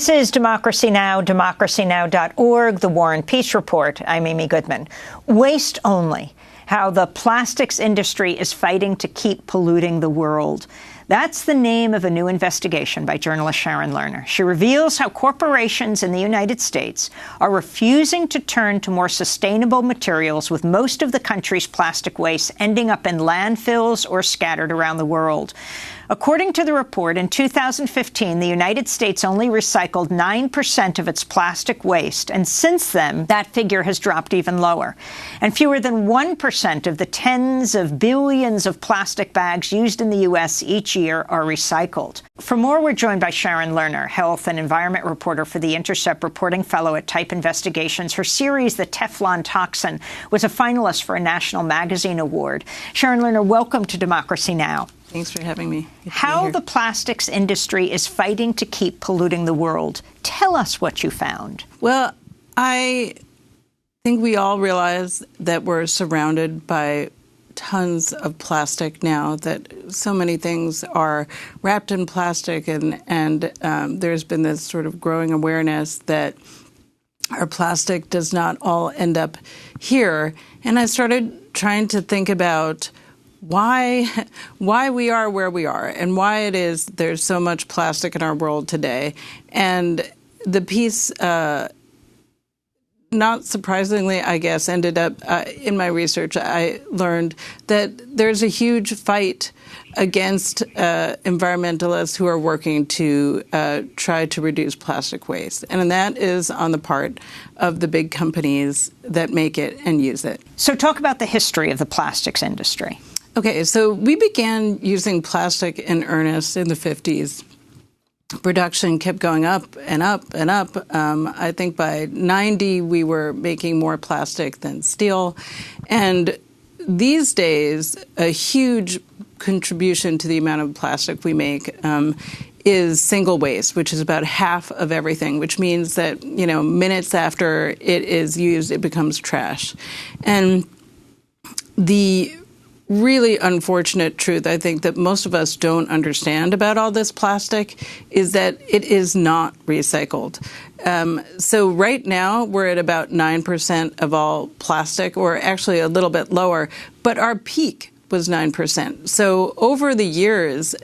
This is Democracy Now!, democracynow.org, the War and Peace Report. I'm Amy Goodman. Waste only. How the plastics industry is fighting to keep polluting the world. That's the name of a new investigation by journalist Sharon Lerner. She reveals how corporations in the United States are refusing to turn to more sustainable materials, with most of the country's plastic waste ending up in landfills or scattered around the world. According to the report, in 2015, the United States only recycled 9% of its plastic waste, and since then, that figure has dropped even lower. And fewer than 1% of the tens of billions of plastic bags used in the U.S. each year are recycled. For more, we're joined by Sharon Lerner, health and environment reporter for The Intercept, reporting fellow at Type Investigations. Her series, The Teflon Toxin, was a finalist for a National Magazine Award. Sharon Lerner, welcome to Democracy Now! Thanks for having me. How the plastics industry is fighting to keep polluting the world. Tell us what you found. Well, I think we all realize that we're surrounded by tons of plastic now, that so many things are wrapped in plastic, and there's been this sort of growing awareness that our plastic does not all end up here. And I started trying to think about why we are where we are and why it is there's so much plastic in our world today. And the piece, not surprisingly, I guess, ended up in my research, I learned that there's a huge fight against environmentalists who are working to try to reduce plastic waste. And that is on the part of the big companies that make it and use it. So talk about the history of the plastics industry. Okay, so we began using plastic in earnest in the 50s. Production kept going up and up and up. I think by 90, we were making more plastic than steel. And these days, a huge contribution to the amount of plastic we make is single waste, which is about half of everything, which means that, minutes after it is used, it becomes trash. And the really unfortunate truth, I think, that most of us don't understand about all this plastic is that it is not recycled. So right now, we're at about 9% of all plastic, or actually a little bit lower, but our peak was 9%. So over the years,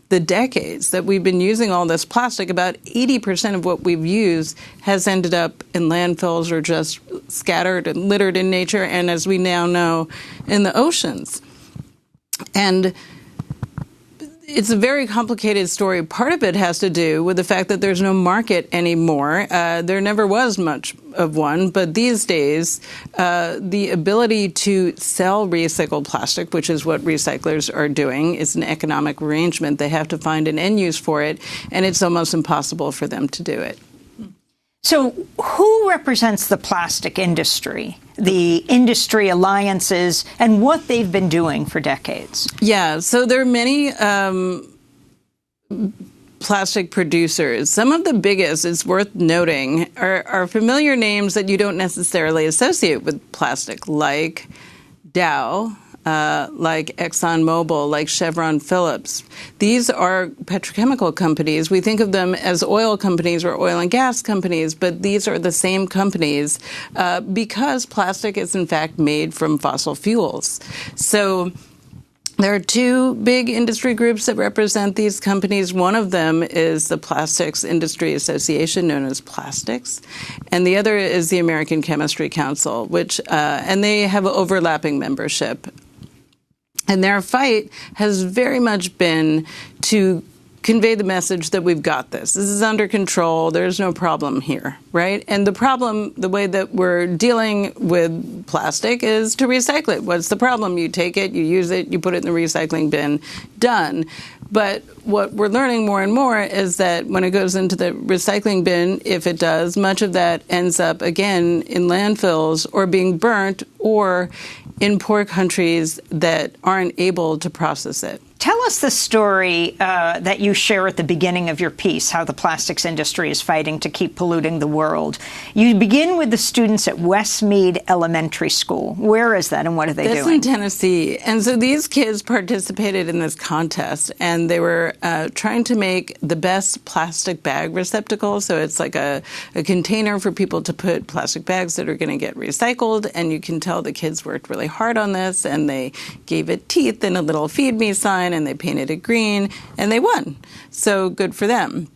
the decades that we've been using all this plastic, about 80% of what we've used has ended up in landfills or just scattered and littered in nature, and as we now know, in the oceans. And it's a very complicated story. Part of it has to do with the fact that there's no market anymore. There never was much of one, but these days, the ability to sell recycled plastic, which is what recyclers are doing, is an economic arrangement. They have to find an end use for it, and it's almost impossible for them to do it. So who represents the plastic industry, the industry alliances, and what they've been doing for decades? Yeah, so there are many plastic producers. Some of the biggest, it's worth noting, are familiar names that you don't necessarily associate with plastic, like Dow, like ExxonMobil, like Chevron Phillips. These are petrochemical companies. We think of them as oil companies or oil and gas companies, but these are the same companies because plastic is, in fact, made from fossil fuels. So there are two big industry groups that represent these companies. One of them is the Plastics Industry Association, known as Plastics, and the other is the American Chemistry Council, which and they have overlapping membership. And their fight has very much been to convey the message that we've got this. This is under control. There's no problem here, right? And the problem, the way that we're dealing with plastic is to recycle it. What's the problem? You take it, you use it, you put it in the recycling bin, done. But what we're learning more and more is that when it goes into the recycling bin, if it does, much of that ends up, again, in landfills or being burnt or in poor countries that aren't able to process it. Tell us the story that you share at the beginning of your piece, how the plastics industry is fighting to keep polluting the world. You begin with the students at Westmead Elementary School. Where is that, and what are they doing? That's in Tennessee. And so these kids participated in this contest, and they were trying to make the best plastic bag receptacle. So it's like a container for people to put plastic bags that are going to get recycled. And you can tell the kids worked really hard on this, and they gave it teeth and a little feed me sign, and they painted it green, and they won. So good for them.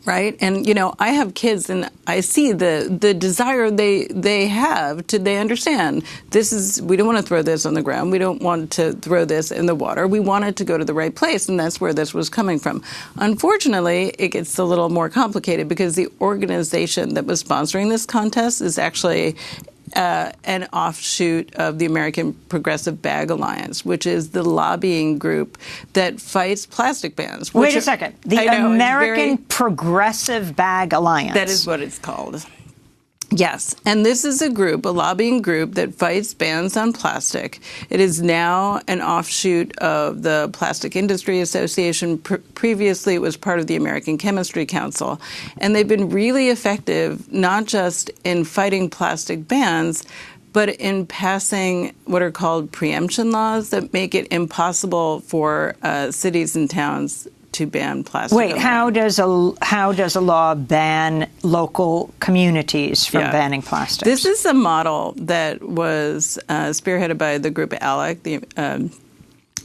Right? And, you know, I have kids, and I see the desire they have to, they understand this is, we don't want to throw this on the ground. We don't want to throw this in the water. We want it to go to the right place, and that's where this was coming from. Unfortunately, it gets a little more complicated because the organization that was sponsoring this contest is actually an offshoot of the American Progressive Bag Alliance, which is the lobbying group that fights plastic bans. Wait a second. The American Progressive Bag Alliance. That is what it's called. Yes. And this is a group, a lobbying group that fights bans on plastic. It is now an offshoot of the Plastic Industry Association. Previously, it was part of the American Chemistry Council. And they've been really effective, not just in fighting plastic bans, but in passing what are called preemption laws that make it impossible for cities and towns to ban plastic. Wait, how does a law ban local communities from banning plastics? This is a model that was spearheaded by the group ALEC, the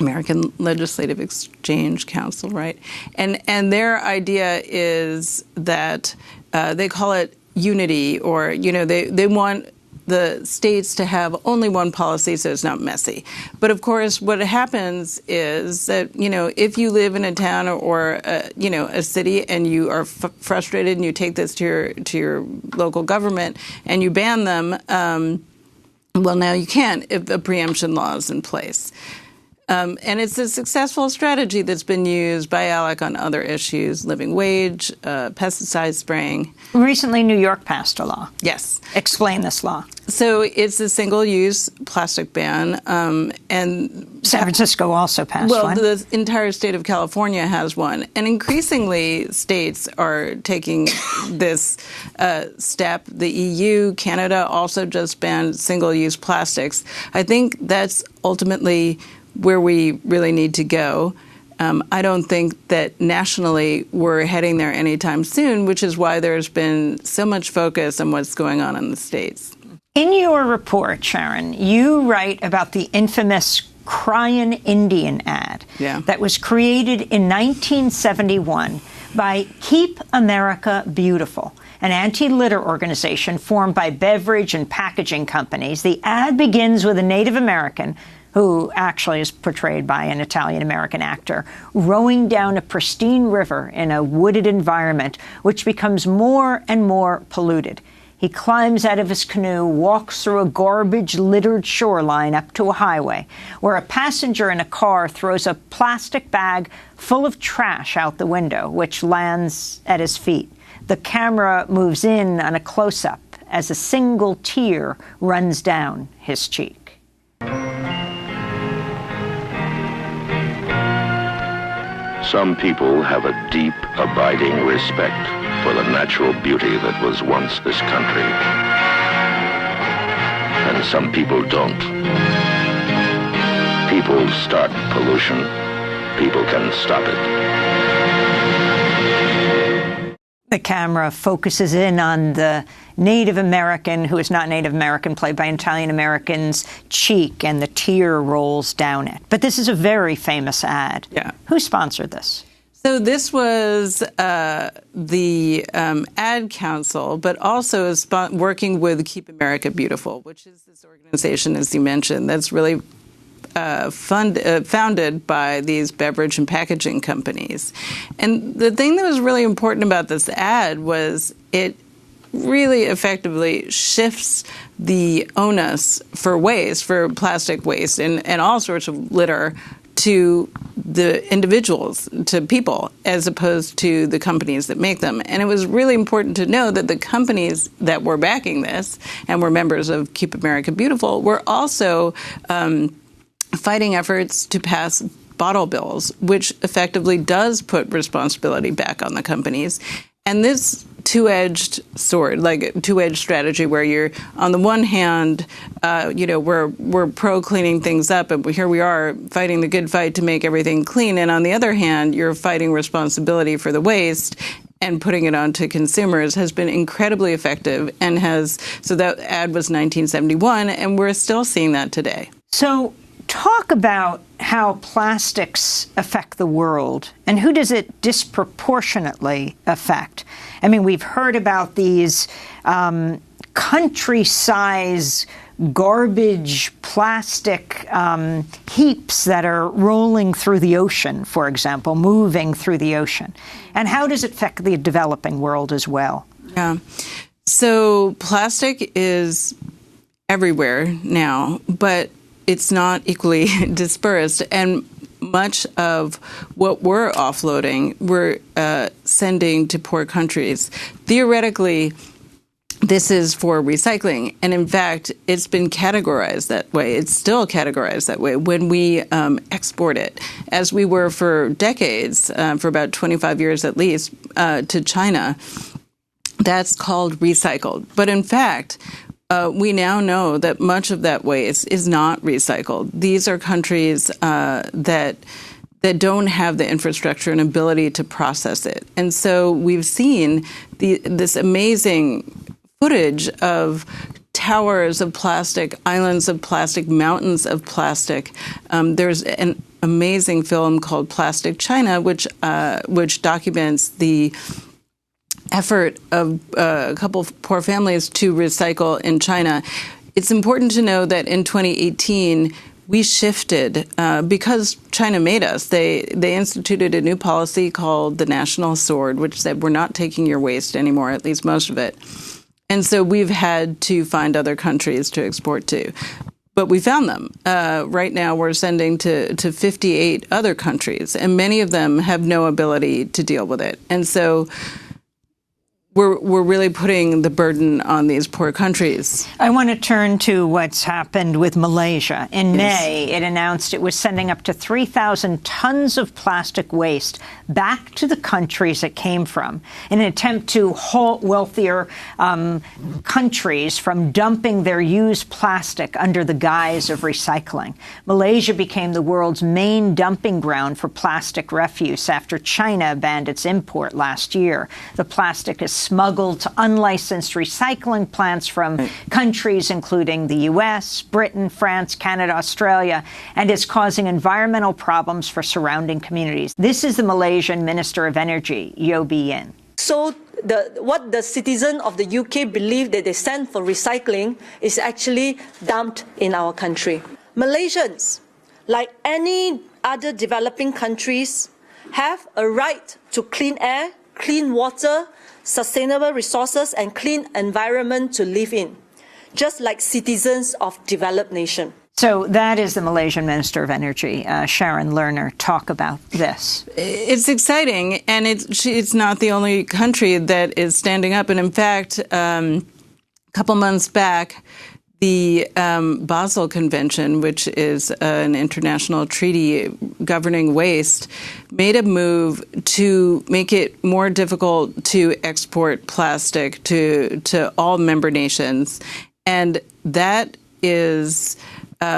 American Legislative Exchange Council, right? And their idea is that they call it unity, or, you know, they want the states to have only one policy so it's not messy. But of course, what happens is that, you know, if you live in a town or you know, a city, and you are frustrated and you take this to your local government and you ban them, well, now you can't if a preemption law is in place. And it's a successful strategy that's been used by ALEC on other issues, living wage, pesticide spraying. Recently, New York passed a law. Yes. Explain this law. So it's a single-use plastic ban. And San Francisco also passed one. Well, the entire state of California has one. And increasingly, states are taking this step. The EU, Canada also just banned single-use plastics. I think that's ultimately where we really need to go. I don't think that nationally we're heading there anytime soon, which is why there's been so much focus on what's going on in the states. In your report, Sharon, you write about the infamous Cryin' Indian ad that was created in 1971 by Keep America Beautiful, an anti-litter organization formed by beverage and packaging companies. The ad begins with a Native American, who actually is portrayed by an Italian-American actor, rowing down a pristine river in a wooded environment, which becomes more and more polluted. He climbs out of his canoe, walks through a garbage-littered shoreline up to a highway, where a passenger in a car throws a plastic bag full of trash out the window, which lands at his feet. The camera moves in on a close-up as a single tear runs down his cheek. Some people have a deep, abiding respect for the natural beauty that was once this country. And some people don't. People start pollution. People can stop it. The camera focuses in on the Native American, who is not Native American, played by Italian Americans, cheek, and the tear rolls down it. But this is a very famous ad. Yeah. Who sponsored this? So this was the Ad Council, but also is working with Keep America Beautiful, which is this organization, as you mentioned, that's really founded by these beverage and packaging companies. And the thing that was really important about this ad was it really effectively shifts the onus for waste, for plastic waste and all sorts of litter, to the individuals, to people, as opposed to the companies that make them. And it was really important to know that the companies that were backing this and were members of Keep America Beautiful were also fighting efforts to pass bottle bills, which effectively does put responsibility back on the companies. And this two-edged sword, like a two-edged strategy where you're, on the one hand, we're pro-cleaning things up, and here we are fighting the good fight to make everything clean. And on the other hand, you're fighting responsibility for the waste and putting it onto consumers has been incredibly effective and so that ad was 1971, and we're still seeing that today. So talk about how plastics affect the world, and who does it disproportionately affect? I mean, we've heard about these country-size garbage plastic heaps that are rolling through the ocean, for example, moving through the ocean. And how does it affect the developing world as well? Yeah. So plastic is everywhere now, but it's not equally dispersed. And much of what we're offloading, we're sending to poor countries. Theoretically, this is for recycling. And in fact, it's been categorized that way. It's still categorized that way when we export it, as we were for decades, for about 25 years at least, to China. That's called recycled. But in fact, we now know that much of that waste is not recycled. These are countries that don't have the infrastructure and ability to process it. And so we've seen this amazing footage of towers of plastic, islands of plastic, mountains of plastic. There's an amazing film called Plastic China, which documents the effort of a couple of poor families to recycle in China. It's important to know that in 2018, we shifted because China made us. They instituted a new policy called the National Sword, which said we're not taking your waste anymore, at least most of it. And so we've had to find other countries to export to. But we found them. Right now we're sending to 58 other countries, and many of them have no ability to deal with it. And so we're really putting the burden on these poor countries. I want to turn to what's happened with Malaysia. In May, it announced it was sending up to 3,000 tons of plastic waste back to the countries it came from in an attempt to halt wealthier countries from dumping their used plastic under the guise of recycling. Malaysia became the world's main dumping ground for plastic refuse after China banned its import last year. The plastic is smuggled to unlicensed recycling plants from countries including the U.S., Britain, France, Canada, Australia, and is causing environmental problems for surrounding communities. This is the Malaysian Minister of Energy, Yeo Bee Yin. So what the citizens of the UK believe that they send for recycling is actually dumped in our country. Malaysians, like any other developing countries, have a right to clean air, clean water, sustainable resources, and clean environment to live in, just like citizens of developed nations. So that is the Malaysian Minister of Energy, Sharon Lerner. Talk about this. It's exciting, and it's not the only country that is standing up. And in fact, a couple months back, the Basel Convention, which is an international treaty governing waste, made a move to make it more difficult to export plastic to all member nations. And that is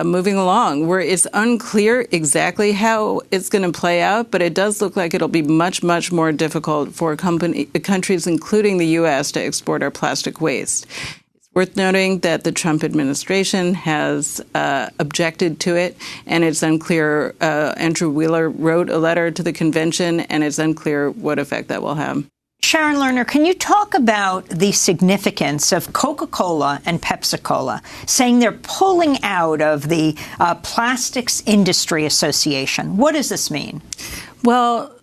moving along, where it's unclear exactly how it's going to play out, but it does look like it'll be much, much more difficult for countries, including the U.S., to export our plastic waste. Worth noting that the Trump administration has objected to it, and it's unclear. Andrew Wheeler wrote a letter to the convention, and it's unclear what effect that will have. Sharon Lerner, can you talk about the significance of Coca-Cola and Pepsi-Cola saying they're pulling out of the Plastics Industry Association? What does this mean? Well,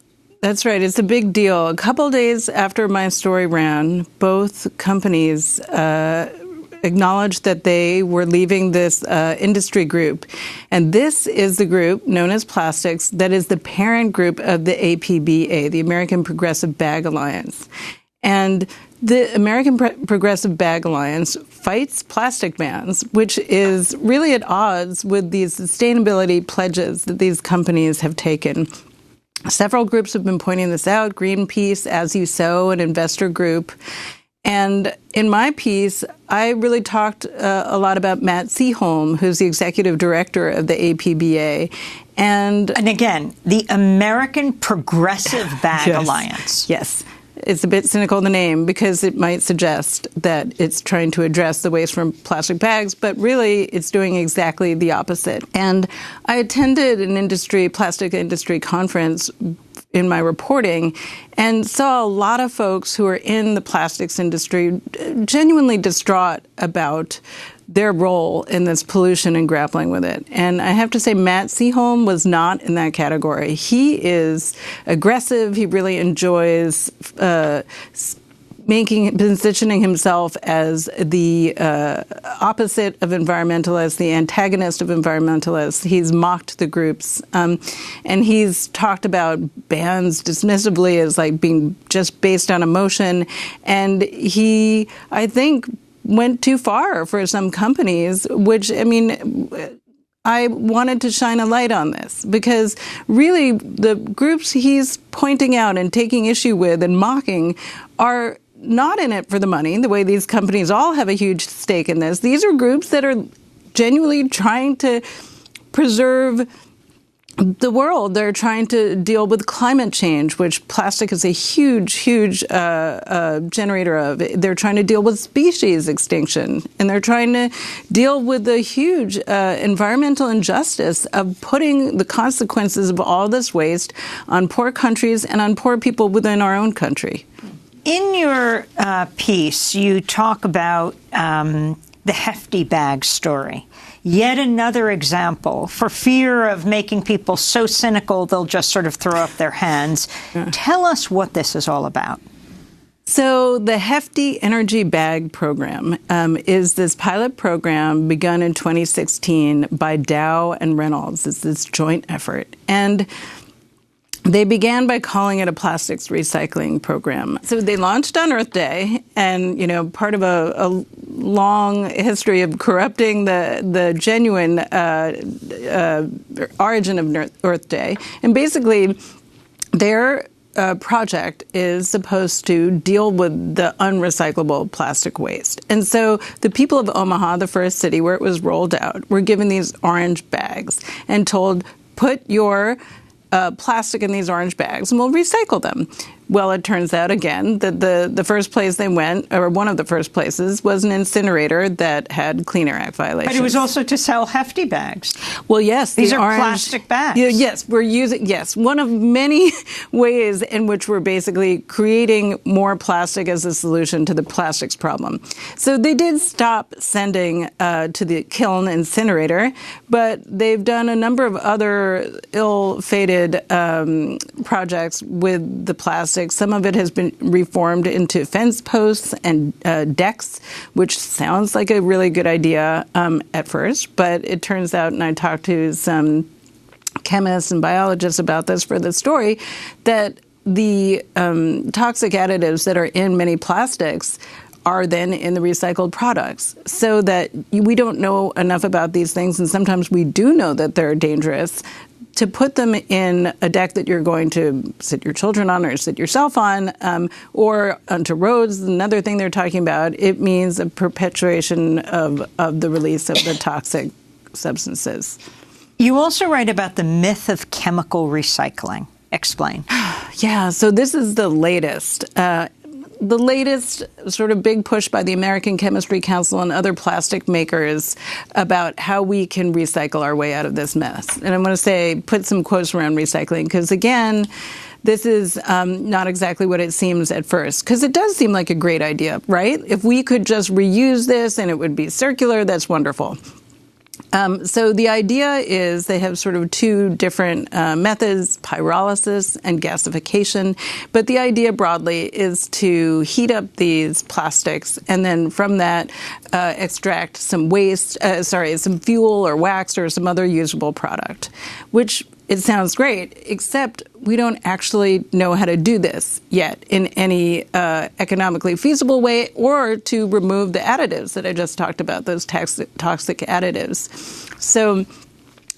that's right. It's a big deal. A couple days after my story ran, both companies acknowledged that they were leaving this industry group. And this is the group known as Plastics that is the parent group of the APBA, the American Progressive Bag Alliance. And the American Progressive Bag Alliance fights plastic bans, which is really at odds with these sustainability pledges that these companies have taken. Several groups have been pointing this out: Greenpeace, As You Sow, an investor group. And in my piece, I really talked a lot about Matt Seaholm, who's the executive director of the APBA. And again, the American Progressive Bag Alliance. Yes. It's a bit cynical, the name, because it might suggest that it's trying to address the waste from plastic bags, but really it's doing exactly the opposite. And I attended an plastic industry conference in my reporting and saw a lot of folks who are in the plastics industry genuinely distraught about their role in this pollution and grappling with it. And I have to say, Matt Seaholm was not in that category. He is aggressive. He really enjoys positioning himself as the opposite of environmentalists, the antagonist of environmentalists. He's mocked the groups, and he's talked about bans dismissively as like being just based on emotion. And he, I think, went too far for some companies, which, I mean, I wanted to shine a light on this because really the groups he's pointing out and taking issue with and mocking are not in it for the money, the way these companies all have a huge stake in this. These are groups that are genuinely trying to preserve the world. They're trying to deal with climate change, which plastic is a huge generator of. They're trying to deal with species extinction, and they're trying to deal with the huge environmental injustice of putting the consequences of all this waste on poor countries and on poor people within our own country. In your piece, you talk about the Hefty bag story. Yet another example, for fear of making people so cynical they'll just sort of throw up their hands. Tell us what this is all about. So the Hefty Energy Bag Program is this pilot program begun in 2016 by Dow and Reynolds. It's this joint effort. And they began by calling it a plastics recycling program. So they launched on Earth Day, and, you know, part of a long history of corrupting the genuine origin of Earth Day. And basically, their project is supposed to deal with the unrecyclable plastic waste. And so the people of Omaha, the first city where it was rolled out, were given these orange bags and told, put your plastic in these orange bags and we'll recycle them. Well, it turns out, again, that the first place they went, or one of the first places, was an incinerator that had Clean Air Act violations. But it was also to sell Hefty bags. Well, yes. These are plastic bags. Yes, we're using, one of many ways in which we're basically creating more plastic as a solution to the plastics problem. So they did stop sending to the kiln incinerator, but they've done a number of other ill-fated projects with the plastic. Some of it has been reformed into fence posts and decks, which sounds like a really good idea at first. But it turns out, and I talked to some chemists and biologists about this for the story, that the toxic additives that are in many plastics are then in the recycled products, so that we don't know enough about these things, and sometimes we do know that they're dangerous, to put them in a deck that you're going to sit your children on or sit yourself on, or onto roads. Another thing they're talking about, it means a perpetuation of the release of the toxic substances. You also write about the myth of chemical recycling. Explain. Yeah, so this is the latest. The latest sort of big push by the American Chemistry Council and other plastic makers about how we can recycle our way out of this mess. And I'm going to say, put some quotes around recycling, because, again, this is not exactly what it seems at first, because it does seem like a great idea, right? If we could just reuse this and it would be circular, that's wonderful. So the idea is they have sort of two different methods, pyrolysis and gasification. But the idea broadly is to heat up these plastics and then from that extract some waste, some fuel or wax or some other usable product, which it sounds great, except we don't actually know how to do this yet in any economically feasible way, or to remove the additives that I just talked about, those toxic additives. So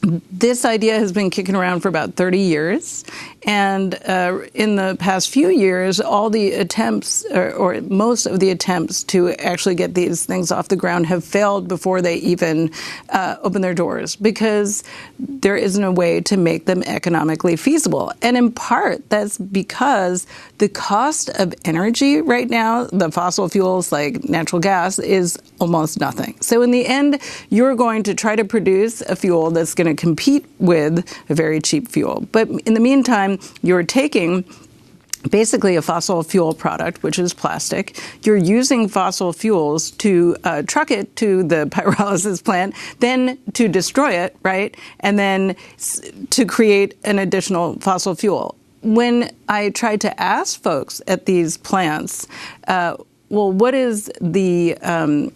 this idea has been kicking around for about 30 years. And in the past few years, all the attempts, or most of the attempts to actually get these things off the ground have failed before they even open their doors, because there isn't a way to make them economically feasible. And in part, that's because the cost of energy right now, the fossil fuels like natural gas, is almost nothing. So in the end, you're going to try to produce a fuel that's going to compete with a very cheap fuel. But in the meantime, you're taking basically a fossil fuel product, which is plastic. You're using fossil fuels to truck it to the pyrolysis plant, then to destroy it, right? And then to create an additional fossil fuel. When I tried to ask folks at these plants, well, what is the,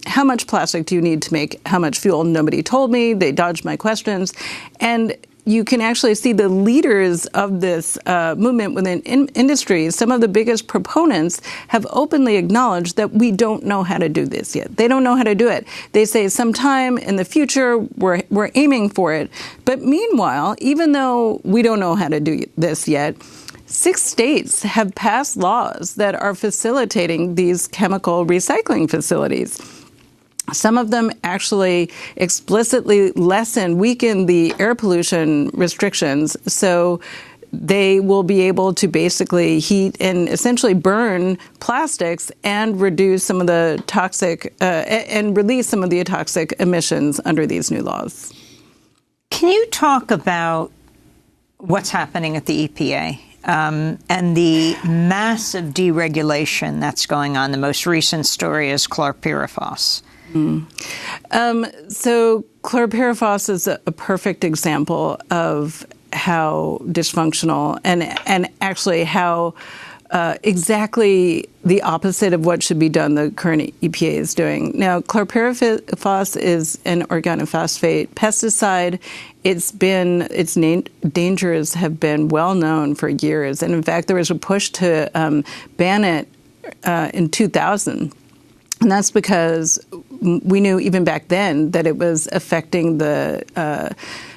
how much plastic do you need to make how much fuel? Nobody told me. They dodged my questions. And you can actually see the leaders of this movement within industry, some of the biggest proponents, have openly acknowledged that we don't know how to do this yet. They don't know how to do it. They say sometime in the future we're aiming for it. But meanwhile, even though we don't know how to do this yet, 6 states have passed laws that are facilitating these chemical recycling facilities. Some of them actually explicitly weaken the air pollution restrictions, so they will be able to basically heat and essentially burn plastics and reduce some of the toxic and release some of the toxic emissions under these new laws. Can you talk about what's happening at the EPA? And the massive deregulation that's going on? The most recent story is chlorpyrifos. So chlorpyrifos is a perfect example of how dysfunctional and actually how exactly the opposite of what should be done the current EPA is doing. Now, chlorpyrifos is an organophosphate pesticide. Its dangers have been well known for years. And in fact, there was a push to ban it in 2000. And that's because we knew even back then that it was affecting the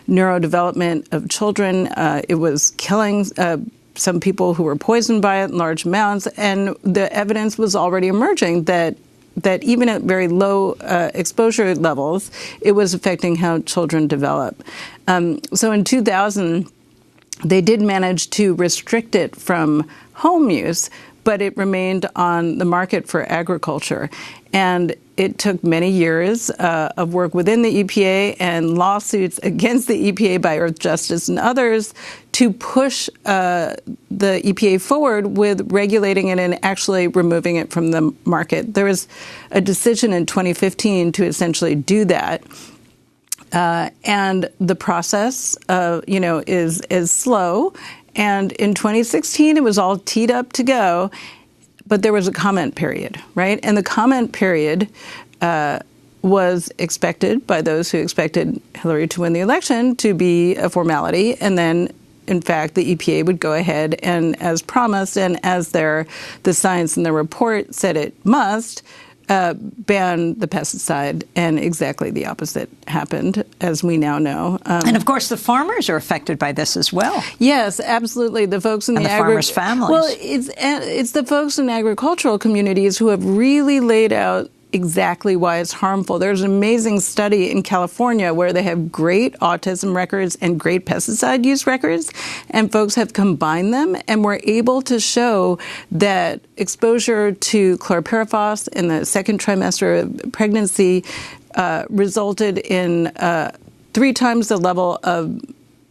neurodevelopment of children. It was killing some people who were poisoned by it in large amounts. And the evidence was already emerging that even at very low exposure levels, it was affecting how children develop. So in 2000, they did manage to restrict it from home use, but it remained on the market for agriculture. And it took many years of work within the EPA and lawsuits against the EPA by Earth Justice and others to push the EPA forward with regulating it and actually removing it from the market. There was a decision in 2015 to essentially do that. And the process, is slow. And in 2016, it was all teed up to go, but there was a comment period, right? And the comment period was expected by those who expected Hillary to win the election to be a formality. And then, in fact, the EPA would go ahead and, as promised, and as the science in the report said it must, ban the pesticide, and exactly the opposite happened, as we now know. And of course, the farmers are affected by this as well. Yes, absolutely. The folks in the farmers' families. Well, it's the folks in agricultural communities who have really laid out exactly why it's harmful. There's an amazing study in California where they have great autism records and great pesticide use records, and folks have combined them and were able to show that exposure to chlorpyrifos in the second trimester of pregnancy resulted in 3 times the level of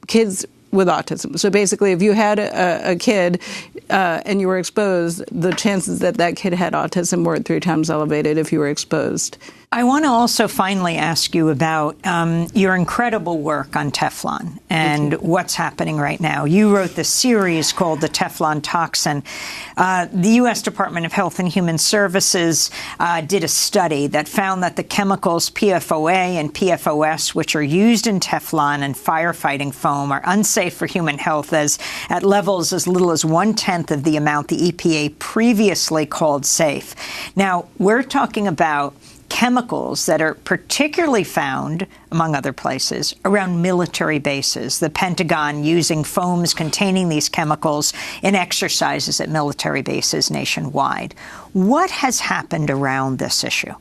kids with autism. So basically, if you had a kid and you were exposed, the chances that that kid had autism were 3 times elevated if you were exposed. I want to also finally ask you about your incredible work on Teflon and what's happening right now. You wrote this series called The Teflon Toxin. The U.S. Department of Health and Human Services did a study that found that the chemicals PFOA and PFOS, which are used in Teflon and firefighting foam, are unsafe for human health at levels as little as 1/10 of the amount the EPA previously called safe. Now, we're talking about chemicals that are particularly found, among other places, around military bases. The Pentagon using foams containing these chemicals in exercises at military bases nationwide. What has happened around this issue?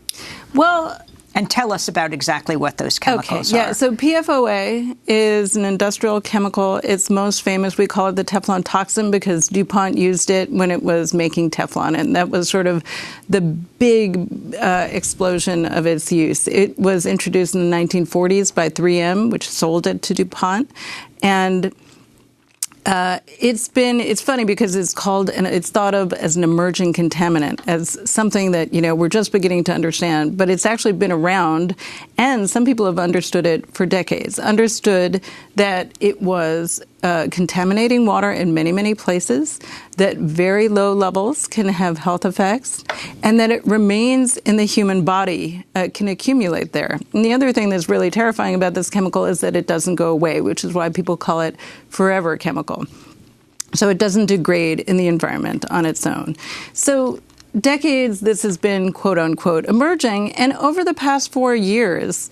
Well, and tell us about exactly what those chemicals are. Yeah, so PFOA is an industrial chemical. It's most famous. We call it the Teflon toxin because DuPont used it when it was making Teflon, and that was sort of the big explosion of its use. It was introduced in the 1940s by 3M, which sold it to DuPont, and it's funny because it's called and it's thought of as an emerging contaminant, as something that, we're just beginning to understand, but it's actually been around, and some people have understood it for decades, understood that it was contaminating water in many, many places, that very low levels can have health effects, and that it remains in the human body, can accumulate there. And the other thing that's really terrifying about this chemical is that it doesn't go away, which is why people call it forever chemical. So it doesn't degrade in the environment on its own. So decades this has been, quote unquote, emerging, and over the past 4 years,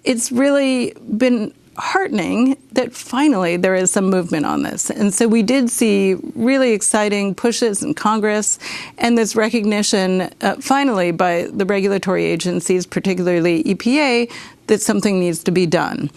it's really been heartening that finally there is some movement on this. And so we did see really exciting pushes in Congress and this recognition finally by the regulatory agencies, particularly EPA, that something needs to be done.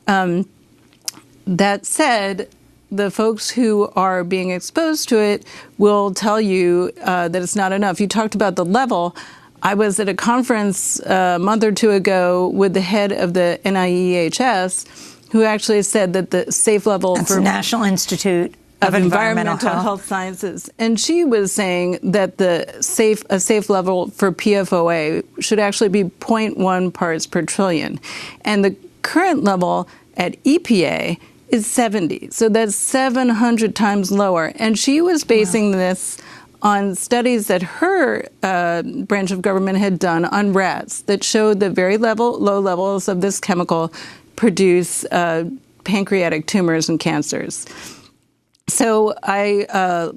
That said, the folks who are being exposed to it will tell you that it's not enough. You talked about the level. I was at a conference a month or two ago with the head of the NIEHS, who actually said that the safe level That's the National Institute of Environmental Health Sciences, and she was saying that a safe level for PFOA should actually be 0.1 parts per trillion, and the current level at EPA is 70, so that's 700 times lower. And she was basing this on studies that her branch of government had done on rats that showed that very low levels of this chemical produce pancreatic tumors and cancers. So I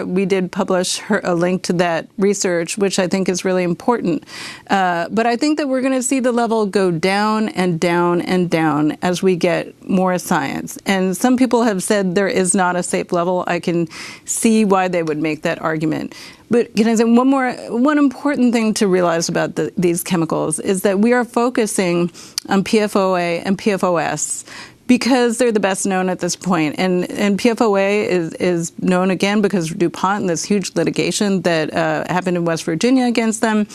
we did publish a link to that research, which I think is really important. But I think that we're going to see the level go down and down and down as we get more science. And some people have said there is not a safe level. I can see why they would make that argument. But can I say one important thing to realize about these chemicals is that we are focusing on PFOA and PFOS because they're the best known at this point. And PFOA is known again because of DuPont and this huge litigation that happened in West Virginia against them.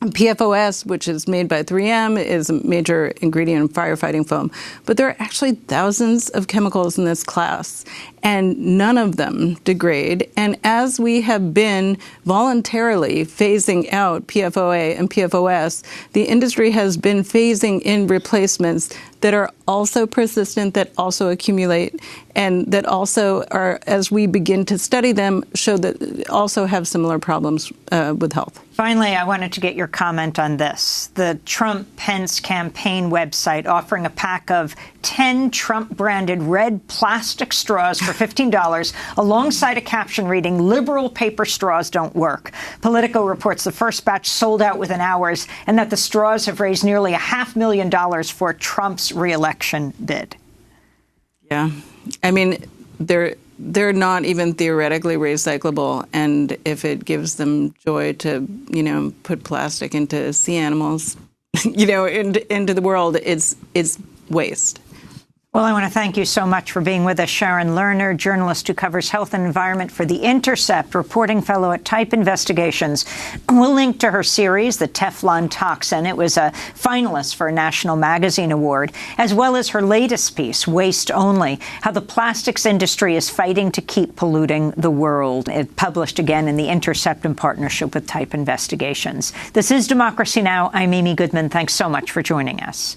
PFOS, which is made by 3M, is a major ingredient in firefighting foam. But there are actually thousands of chemicals in this class, and none of them degrade. And as we have been voluntarily phasing out PFOA and PFOS, the industry has been phasing in replacements that are also persistent, that also accumulate, and that also are, as we begin to study them, show that also have similar problems with health. Finally, I wanted to get your comment on this. The Trump-Pence campaign website offering a pack of 10 Trump-branded red plastic straws for $15 alongside a caption reading, "Liberal paper straws don't work." Politico reports the first batch sold out within hours and that the straws have raised nearly $500,000 for Trump's re-election bid. Yeah. I mean, they're not even theoretically recyclable, and if it gives them joy to, put plastic into sea animals, into the world, it's waste. Well, I want to thank you so much for being with us, Sharon Lerner, journalist who covers health and environment for The Intercept, reporting fellow at Type Investigations. We'll link to her series, The Teflon Toxin. It was a finalist for a National Magazine Award, as well as her latest piece, Waste Only, How the Plastics Industry is Fighting to Keep Polluting the World. It published again in The Intercept in partnership with Type Investigations. This is Democracy Now! I'm Amy Goodman. Thanks so much for joining us.